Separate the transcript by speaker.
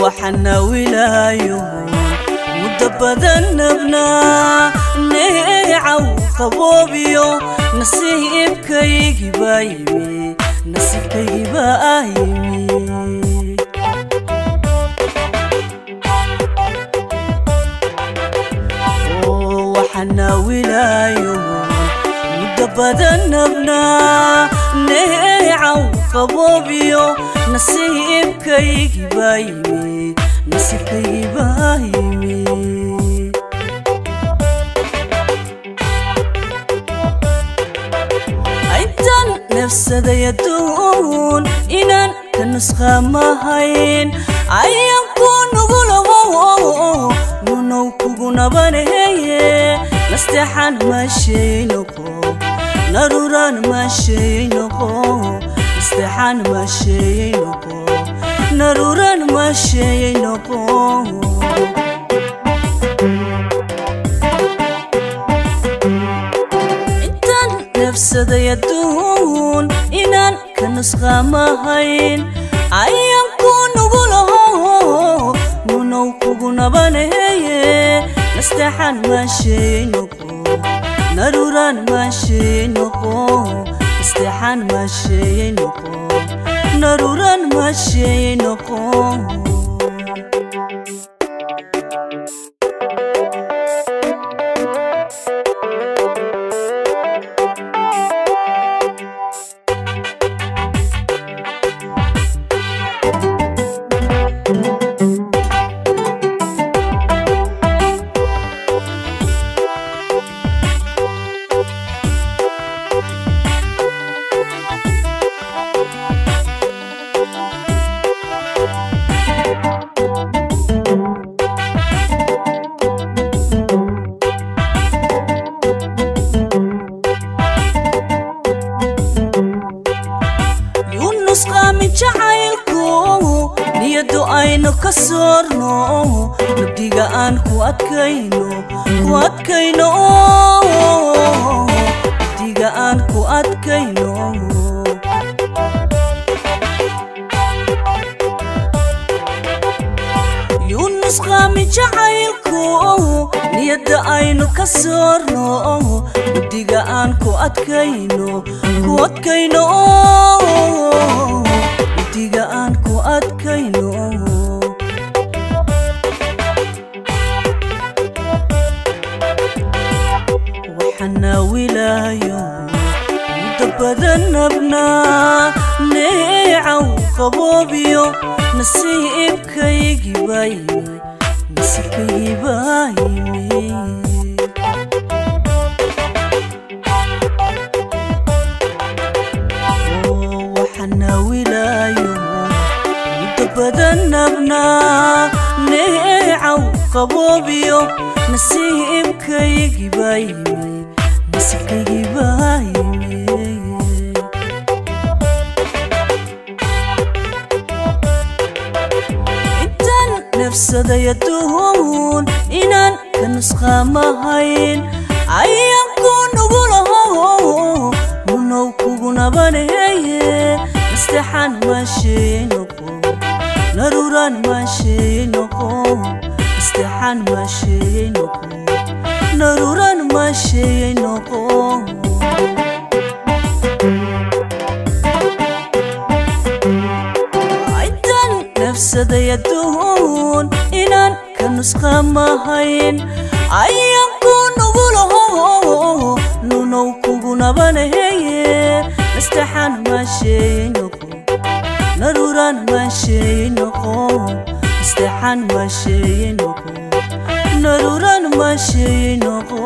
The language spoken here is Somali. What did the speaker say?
Speaker 1: وحنا ولايون مدبدا نبنا نيعو قبوبيو نصيبك يجبايمي نصيبك يجبايمي وحنا ولايون مدبدا نبنا نيعو قبوبيو نصيبك يجبايمي نصيبك يجبايمي أيضاً نفس ذا يدون إنان كنسخة ماهين أيام كونو غلو نونو كوغونا بانيه نستحان ماشينوكو نروران ماشينوكو نستحان ماشينوكو نروران ماشينوكو إنتان نفس ذا يدون إنان كنسخة ماهين أيام كونو غلو نونو كوغونا بانيه نستحان ماشينوكو نروران ماشينوكو نستحان ماشينوكو نروران ماشينوكو niyadu aynu ka soorno nabdiga aan ku adkayno nabdiga aan ku adkayno yunus qaami jacaylku niyada aynu ka soorno nabdiga aan ku adkayno nabdiga aan ku adkayno waxana wilaayo mudabada nabna neecaw qaboobiyo nasiibkaygi baayimi waxana wilaayo mudabada nabna neecaw qaboobiyo nasiibkaygi baayimi intaan nafsada yaduun inaan ka nusqa mahayn ayaan ku nugulaho nunow kugu nabaneye Nastaxan maashinoko Naruran maashinoko Nastaxan maashinoko Naruran maashinoko Aidan nafsada yaduun inan kanusqa mahayn Ayaan ku nugulaho nunow kugu nabaneye Nastaxan maashinoko Naruran maashinoko Nastaxan maashinoko Naruran maashinoko